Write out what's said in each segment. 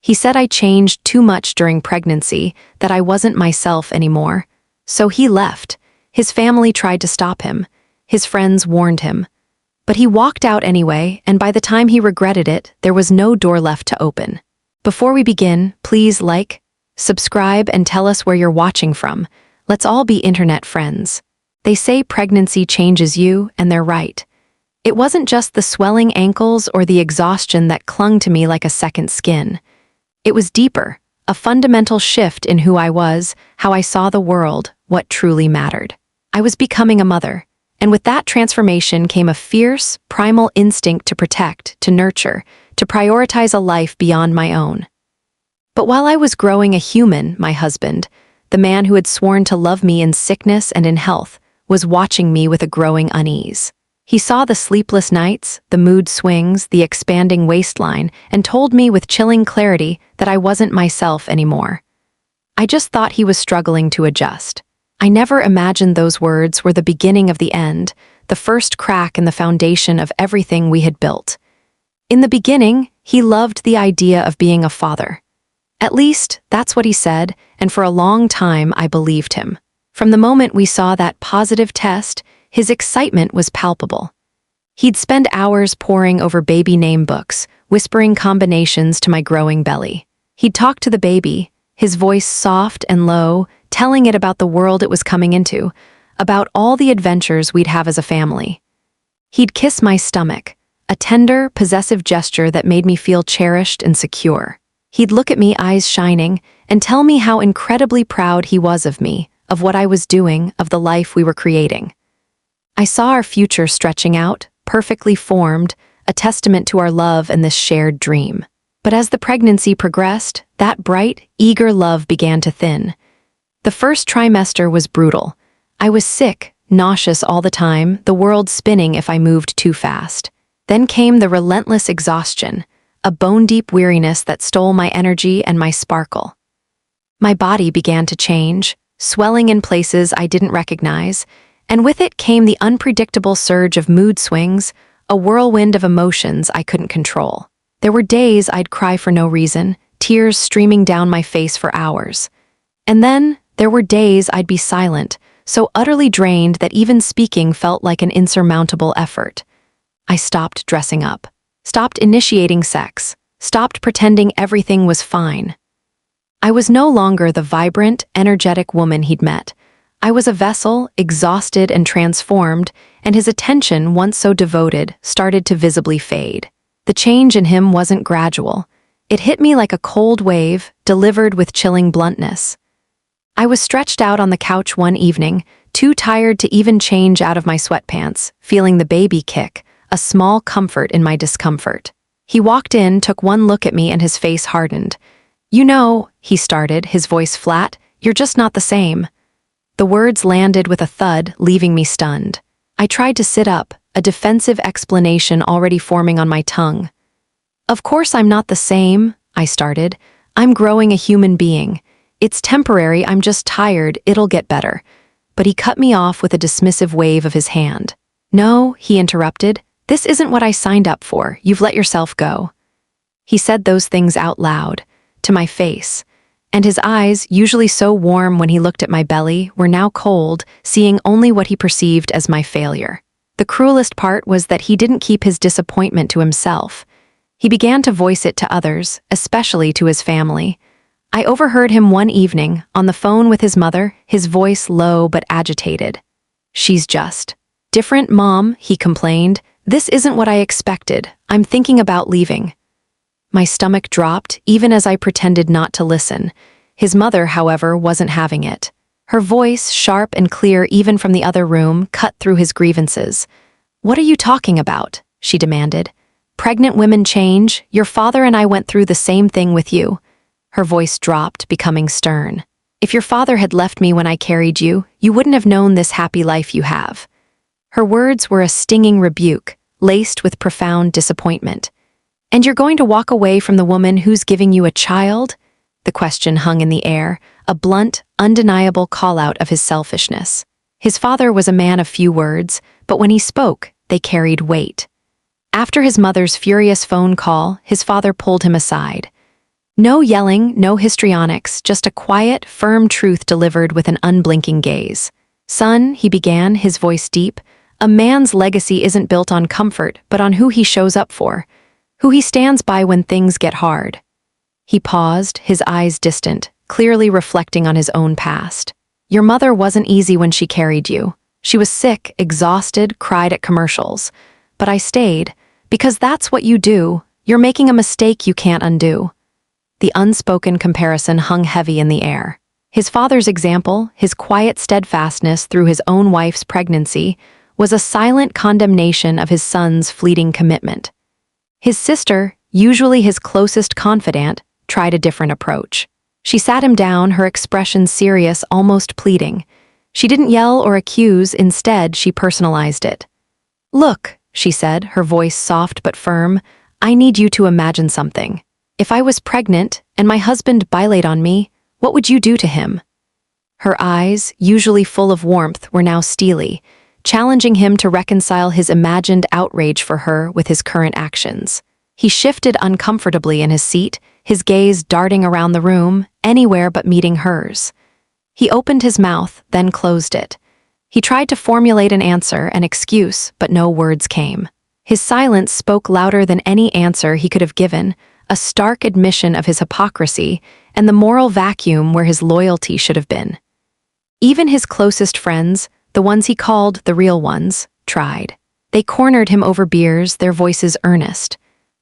He said I changed too much during pregnancy, that I wasn't myself anymore. So he left. His family tried to stop him. His friends warned him. But he walked out anyway, and by the time he regretted it, there was no door left to open. Before we begin, please like, subscribe, and tell us where you're watching from. Let's all be internet friends. They say pregnancy changes you, and they're right. It wasn't just the swelling ankles or the exhaustion that clung to me like a second skin. It was deeper, a fundamental shift in who I was, how I saw the world, what truly mattered. I was becoming a mother, and with that transformation came a fierce, primal instinct to protect, to nurture, to prioritize a life beyond my own. But while I was growing a human, my husband, the man who had sworn to love me in sickness and in health, was watching me with a growing unease. He saw the sleepless nights, the mood swings, the expanding waistline, and told me with chilling clarity that I wasn't myself anymore. I just thought he was struggling to adjust. I never imagined those words were the beginning of the end, the first crack in the foundation of everything we had built. In the beginning, he loved the idea of being a father. At least, that's what he said, and for a long time I believed him. From the moment we saw that positive test, his excitement was palpable. He'd spend hours poring over baby name books, whispering combinations to my growing belly. He'd talk to the baby, his voice soft and low, telling it about the world it was coming into, about all the adventures we'd have as a family. He'd kiss my stomach, a tender, possessive gesture that made me feel cherished and secure. He'd look at me, eyes shining, and tell me how incredibly proud he was of me, of what I was doing, of the life we were creating. I saw our future stretching out, perfectly formed, a testament to our love and this shared dream. But as the pregnancy progressed, that bright, eager love began to thin. The first trimester was brutal. I was sick, nauseous all the time, the world spinning if I moved too fast. Then came the relentless exhaustion, a bone-deep weariness that stole my energy and my sparkle. My body began to change, swelling in places I didn't recognize, and with it came the unpredictable surge of mood swings, a whirlwind of emotions I couldn't control. There were days I'd cry for no reason, tears streaming down my face for hours. And then there were days I'd be silent, so utterly drained that even speaking felt like an insurmountable effort. I stopped dressing up, stopped initiating sex, stopped pretending everything was fine. I was no longer the vibrant, energetic woman he'd met. I was a vessel, exhausted and transformed, and his attention, once so devoted, started to visibly fade. The change in him wasn't gradual. It hit me like a cold wave, delivered with chilling bluntness. I was stretched out on the couch one evening, too tired to even change out of my sweatpants, feeling the baby kick, a small comfort in my discomfort. He walked in, took one look at me, and his face hardened. "You know," he started, his voice flat, "you're just not the same." The words landed with a thud, leaving me stunned. I tried to sit up, a defensive explanation already forming on my tongue. "Of course I'm not the same," I started. "I'm growing a human being. It's temporary, I'm just tired, it'll get better." But he cut me off with a dismissive wave of his hand. "No," he interrupted, "this isn't what I signed up for. You've let yourself go." He said those things out loud, to my face, and his eyes, usually so warm when he looked at my belly, were now cold, seeing only what he perceived as my failure. The cruelest part was that he didn't keep his disappointment to himself. He began to voice it to others, especially to his family. I overheard him one evening, on the phone with his mother, his voice low but agitated. "She's just different, Mom," he complained. "This isn't what I expected. I'm thinking about leaving." My stomach dropped, even as I pretended not to listen. His mother, however, wasn't having it. Her voice, sharp and clear even from the other room, cut through his grievances. "What are you talking about?" she demanded. "Pregnant women change. Your father and I went through the same thing with you." Her voice dropped, becoming stern. "If your father had left me when I carried you, you wouldn't have known this happy life you have." Her words were a stinging rebuke, laced with profound disappointment. "And you're going to walk away from the woman who's giving you a child?" The question hung in the air, a blunt, undeniable call-out of his selfishness. His father was a man of few words, but when he spoke, they carried weight. After his mother's furious phone call, his father pulled him aside. No yelling, no histrionics, just a quiet, firm truth delivered with an unblinking gaze. "Son," he began, his voice deep, "a man's legacy isn't built on comfort, but on who he shows up for, who he stands by when things get hard." He paused, his eyes distant, clearly reflecting on his own past. "Your mother wasn't easy when she carried you. She was sick, exhausted, cried at commercials. But I stayed, because that's what you do. You're making a mistake you can't undo." The unspoken comparison hung heavy in the air. His father's example, his quiet steadfastness through his own wife's pregnancy, was a silent condemnation of his son's fleeting commitment. His sister, usually his closest confidant, tried a different approach. She sat him down, her expression serious, almost pleading. She didn't yell or accuse, instead she personalized it. "Look," she said, her voice soft but firm, "I need you to imagine something. If I was pregnant and my husband bilaid on me, what would you do to him?" Her eyes, usually full of warmth, were now steely, challenging him to reconcile his imagined outrage for her with his current actions. He shifted uncomfortably in his seat, his gaze darting around the room, anywhere but meeting hers. He opened his mouth, then closed it. He tried to formulate an answer, an excuse, but no words came. His silence spoke louder than any answer he could have given, a stark admission of his hypocrisy and the moral vacuum where his loyalty should have been. Even his closest friends, the ones he called the real ones, tried. They cornered him over beers, their voices earnest.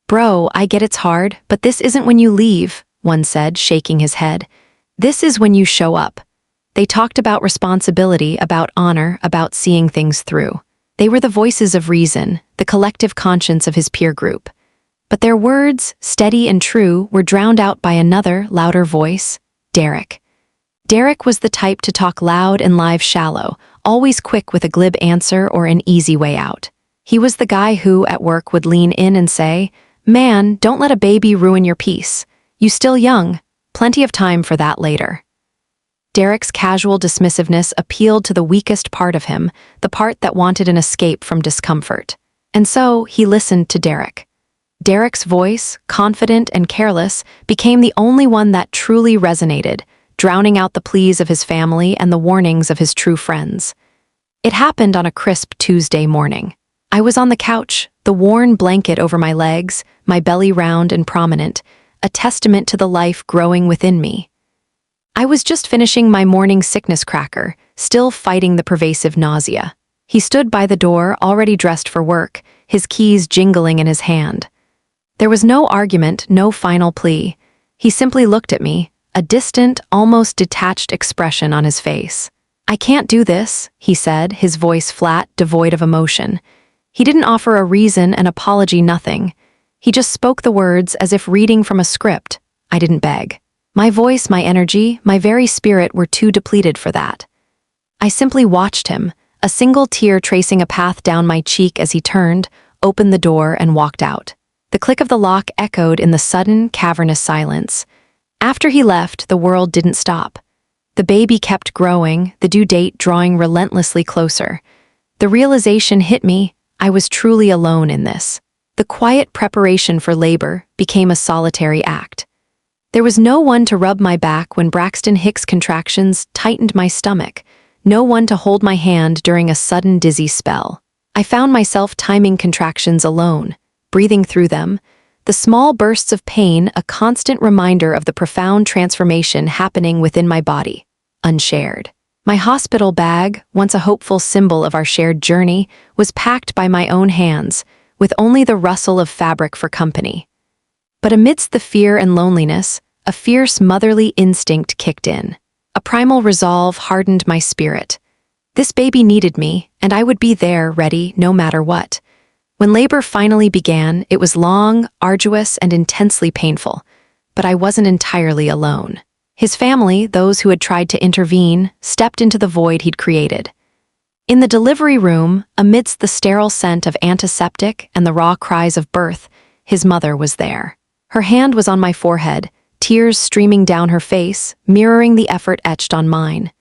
"Bro, I get it's hard, but this isn't when you leave," one said, shaking his head. "This is when you show up." They talked about responsibility, about honor, about seeing things through. They were the voices of reason, the collective conscience of his peer group. But their words, steady and true, were drowned out by another, louder voice, Derek. Derek was the type to talk loud and live shallow, always quick with a glib answer or an easy way out. He was the guy who, at work, would lean in and say, "Man, don't let a baby ruin your peace. You still young. Plenty of time for that later." Derek's casual dismissiveness appealed to the weakest part of him, the part that wanted an escape from discomfort. And so he listened to Derek. Derek's voice, confident and careless, became the only one that truly resonated, drowning out the pleas of his family and the warnings of his true friends. It happened on a crisp Tuesday morning. I was on the couch, the worn blanket over my legs, my belly round and prominent, a testament to the life growing within me. I was just finishing my morning sickness cracker, still fighting the pervasive nausea. He stood by the door, already dressed for work, his keys jingling in his hand. There was no argument, no final plea. He simply looked at me, a distant, almost detached expression on his face. "I can't do this," he said, his voice flat, devoid of emotion. He didn't offer a reason, an apology, nothing. He just spoke the words as if reading from a script. I didn't beg. My voice, my energy, my very spirit were too depleted for that. I simply watched him, a single tear tracing a path down my cheek as he turned, opened the door, and walked out. The click of the lock echoed in the sudden, cavernous silence. After he left, the world didn't stop. The baby kept growing, the due date drawing relentlessly closer. The realization hit me, I was truly alone in this. The quiet preparation for labor became a solitary act. There was no one to rub my back when Braxton Hicks' contractions tightened my stomach, no one to hold my hand during a sudden dizzy spell. I found myself timing contractions alone, breathing through them, the small bursts of pain a constant reminder of the profound transformation happening within my body, unshared. My hospital bag, once a hopeful symbol of our shared journey, was packed by my own hands, with only the rustle of fabric for company. But amidst the fear and loneliness, a fierce motherly instinct kicked in. A primal resolve hardened my spirit. This baby needed me, and I would be there, ready, no matter what. When labor finally began, it was long, arduous, and intensely painful, but I wasn't entirely alone. His family, those who had tried to intervene, stepped into the void he'd created. In the delivery room, amidst the sterile scent of antiseptic and the raw cries of birth, his mother was there. Her hand was on my forehead, tears streaming down her face, mirroring the effort etched on mine.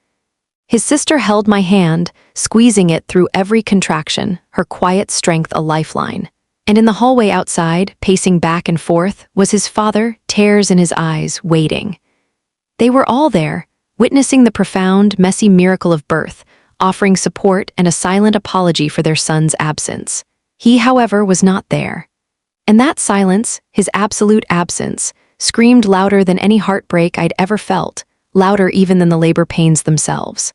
His sister held my hand, squeezing it through every contraction, her quiet strength a lifeline. And in the hallway outside, pacing back and forth, was his father, tears in his eyes, waiting. They were all there, witnessing the profound, messy miracle of birth, offering support and a silent apology for their son's absence. He, however, was not there. And that silence, his absolute absence, screamed louder than any heartbreak I'd ever felt, louder even than the labor pains themselves.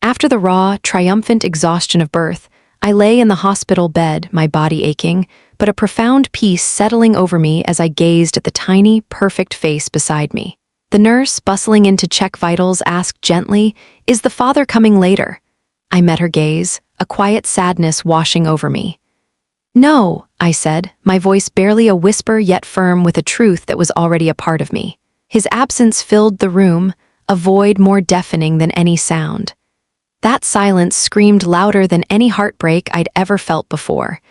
After the raw, triumphant exhaustion of birth, I lay in the hospital bed, my body aching, but a profound peace settling over me as I gazed at the tiny, perfect face beside me. The nurse, bustling in to check vitals, asked gently, "Is the father coming later?" I met her gaze, a quiet sadness washing over me. "No," I said, my voice barely a whisper yet firm with a truth that was already a part of me. His absence filled the room, a void more deafening than any sound. That silence screamed louder than any heartbreak I'd ever felt before.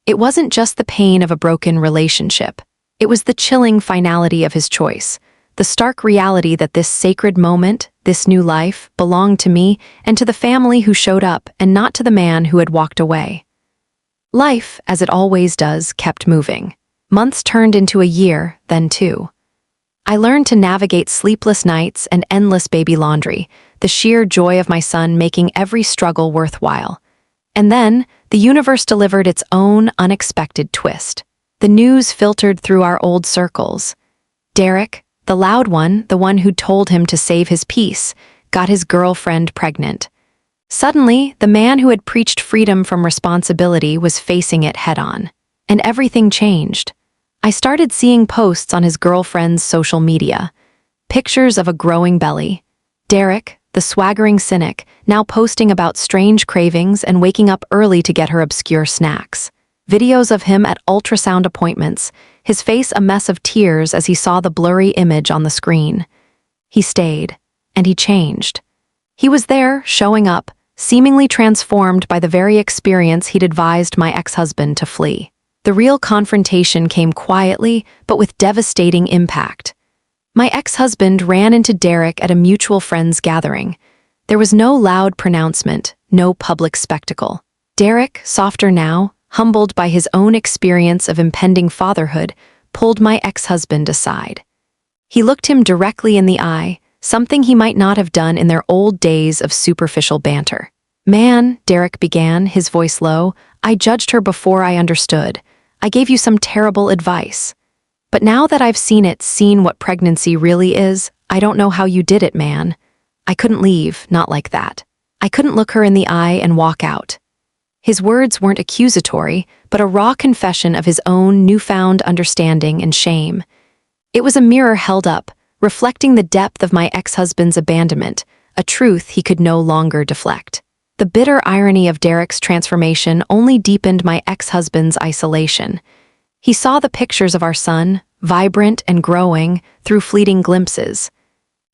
It wasn't just the pain of a broken relationship. It was the chilling finality of his choice, the stark reality that this sacred moment, this new life, belonged to me and to the family who showed up and not to the man who had walked away. Life, as it always does, kept moving. Months turned into a year, then two. I learned to navigate sleepless nights and endless baby laundry, the sheer joy of my son making every struggle worthwhile. And then, the universe delivered its own unexpected twist. The news filtered through our old circles. Derek, the loud one, the one who'd told him to save his peace, got his girlfriend pregnant. Suddenly, the man who had preached freedom from responsibility was facing it head-on. And everything changed. I started seeing posts on his girlfriend's social media. Pictures of a growing belly. Derek, the swaggering cynic, now posting about strange cravings and waking up early to get her obscure snacks. Videos of him at ultrasound appointments, his face a mess of tears as he saw the blurry image on the screen. He stayed, and he changed. He was there, showing up, seemingly transformed by the very experience he'd advised my ex-husband to flee. The real confrontation came quietly, but with devastating impact. My ex-husband ran into Derek at a mutual friend's gathering. There was no loud pronouncement, no public spectacle. Derek, softer now, humbled by his own experience of impending fatherhood, pulled my ex-husband aside. He looked him directly in the eye, something he might not have done in their old days of superficial banter. "Man," Derek began, his voice low, "I judged her before I understood. I gave you some terrible advice. But now that I've seen what pregnancy really is, I don't know how you did it, man. I couldn't leave, not like that. I couldn't look her in the eye and walk out." His words weren't accusatory, but a raw confession of his own newfound understanding and shame. It was a mirror held up, reflecting the depth of my ex-husband's abandonment, a truth he could no longer deflect. The bitter irony of Derek's transformation only deepened my ex-husband's isolation. He saw the pictures of our son, vibrant and growing, through fleeting glimpses.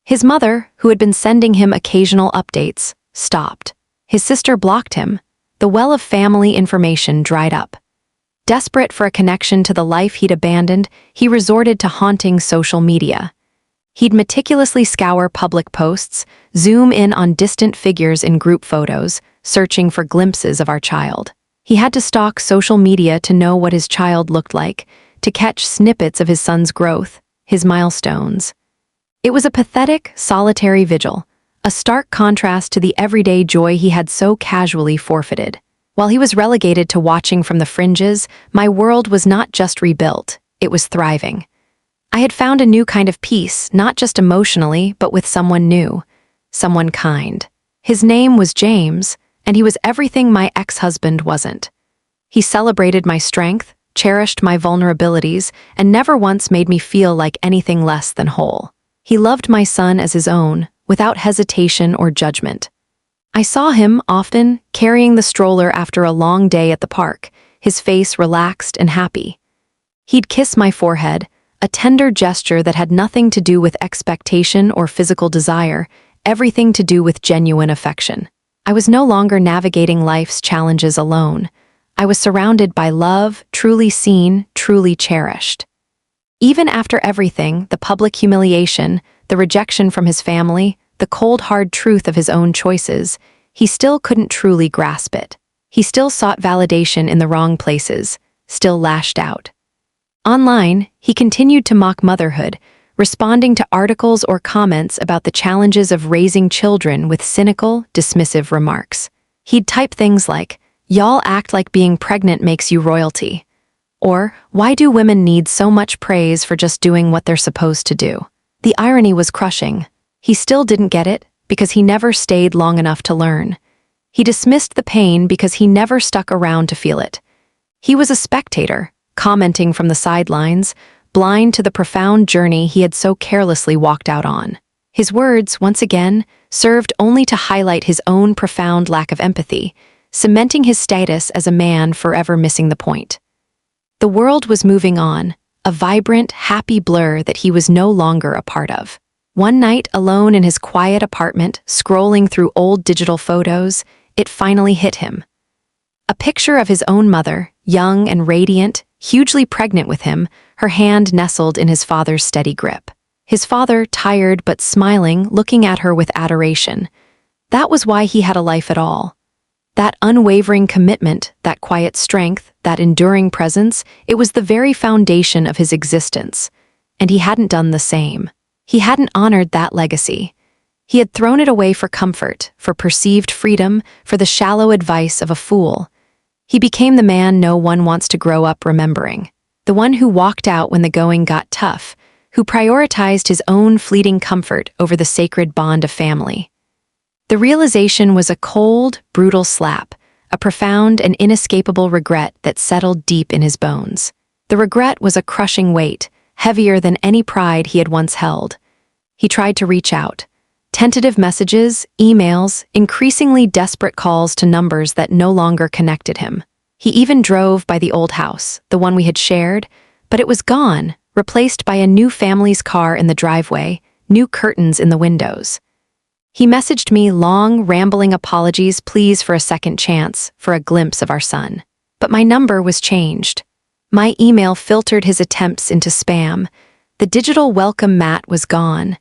His mother, who had been sending him occasional updates, stopped. His sister blocked him. The well of family information dried up. Desperate for a connection to the life he'd abandoned, he resorted to haunting social media. He'd meticulously scour public posts, zoom in on distant figures in group photos, searching for glimpses of our child. He had to stalk social media to know what his child looked like, to catch snippets of his son's growth, his milestones. It was a pathetic, solitary vigil, a stark contrast to the everyday joy he had so casually forfeited. While he was relegated to watching from the fringes, my world was not just rebuilt, it was thriving. I had found a new kind of peace, not just emotionally, but with someone new, someone kind. His name was James, and he was everything my ex-husband wasn't. He celebrated my strength, cherished my vulnerabilities, and never once made me feel like anything less than whole. He loved my son as his own, without hesitation or judgment. I saw him, often, carrying the stroller after a long day at the park, his face relaxed and happy. He'd kiss my forehead, a tender gesture that had nothing to do with expectation or physical desire, everything to do with genuine affection. I was no longer navigating life's challenges alone. I was surrounded by love, truly seen, truly cherished. Even after everything, the public humiliation, the rejection from his family, the cold hard truth of his own choices, he still couldn't truly grasp it. He still sought validation in the wrong places, still lashed out. Online, he continued to mock motherhood, responding to articles or comments about the challenges of raising children with cynical, dismissive remarks. He'd type things like, "Y'all act like being pregnant makes you royalty," or "Why do women need so much praise for just doing what they're supposed to do?" The irony was crushing. He still didn't get it because he never stayed long enough to learn. He dismissed the pain because he never stuck around to feel it. He was a spectator, commenting from the sidelines, blind to the profound journey he had so carelessly walked out on. His words, once again, served only to highlight his own profound lack of empathy, cementing his status as a man forever missing the point. The world was moving on, a vibrant, happy blur that he was no longer a part of. One night, alone in his quiet apartment, scrolling through old digital photos, it finally hit him. A picture of his own mother, young and radiant, hugely pregnant with him, her hand nestled in his father's steady grip. His father, tired but smiling, looking at her with adoration. That was why he had a life at all. That unwavering commitment, that quiet strength, that enduring presence, it was the very foundation of his existence. And he hadn't done the same. He hadn't honored that legacy. He had thrown it away for comfort, for perceived freedom, for the shallow advice of a fool. He became the man no one wants to grow up remembering. The one who walked out when the going got tough, who prioritized his own fleeting comfort over the sacred bond of family. The realization was a cold, brutal slap, a profound and inescapable regret that settled deep in his bones. The regret was a crushing weight, heavier than any pride he had once held. He tried to reach out. Tentative messages, emails, increasingly desperate calls to numbers that no longer connected him. He even drove by the old house, the one we had shared, but it was gone, replaced by a new family's car in the driveway, new curtains in the windows. He messaged me long, rambling apologies, pleas for a second chance, for a glimpse of our son. But my number was changed. My email filtered his attempts into spam. The digital welcome mat was gone.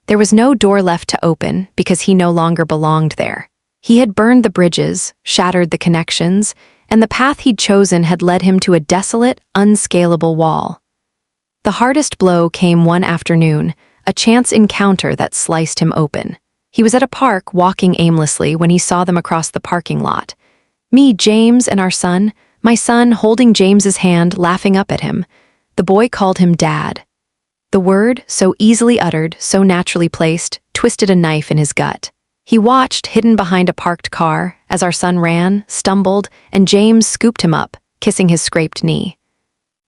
There was no door left to open because he no longer belonged there. He had burned the bridges, shattered the connections, and the path he'd chosen had led him to a desolate, unscalable wall. The hardest blow came one afternoon, a chance encounter that sliced him open. He was at a park walking aimlessly when he saw them across the parking lot. Me, James, and our son, my son holding James's hand, laughing up at him. The boy called him Dad. The word, so easily uttered, so naturally placed, twisted a knife in his gut. He watched, hidden behind a parked car, as our son ran, stumbled, and James scooped him up, kissing his scraped knee.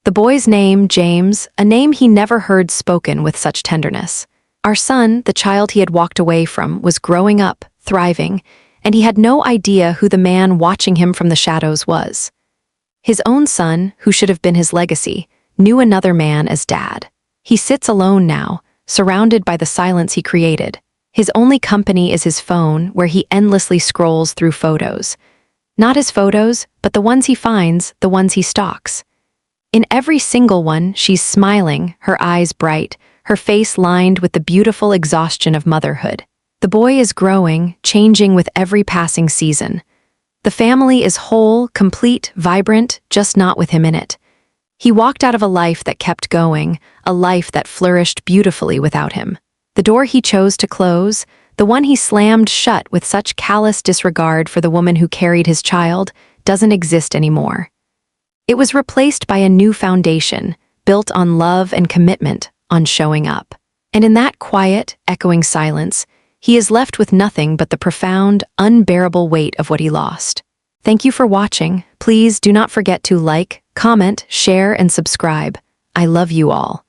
The boy's name, James, a name he never heard spoken with such tenderness. Our son, the child he had walked away from, was growing up, thriving, and he had no idea who the man watching him from the shadows was. His own son, who should have been his legacy, knew another man as Dad. He sits alone now, surrounded by the silence he created. His only company is his phone, where he endlessly scrolls through photos. Not his photos, but the ones he finds, the ones he stalks. In every single one, she's smiling, her eyes bright, her face lined with the beautiful exhaustion of motherhood. The boy is growing, changing with every passing season. The family is whole, complete, vibrant, just not with him in it. He walked out of a life that kept going, a life that flourished beautifully without him. The door he chose to close, the one he slammed shut with such callous disregard for the woman who carried his child, doesn't exist anymore. It was replaced by a new foundation, built on love and commitment, on showing up. And in that quiet, echoing silence, he is left with nothing but the profound, unbearable weight of what he lost. Thank you for watching. Please do not forget to like, comment, share, and subscribe. I love you all.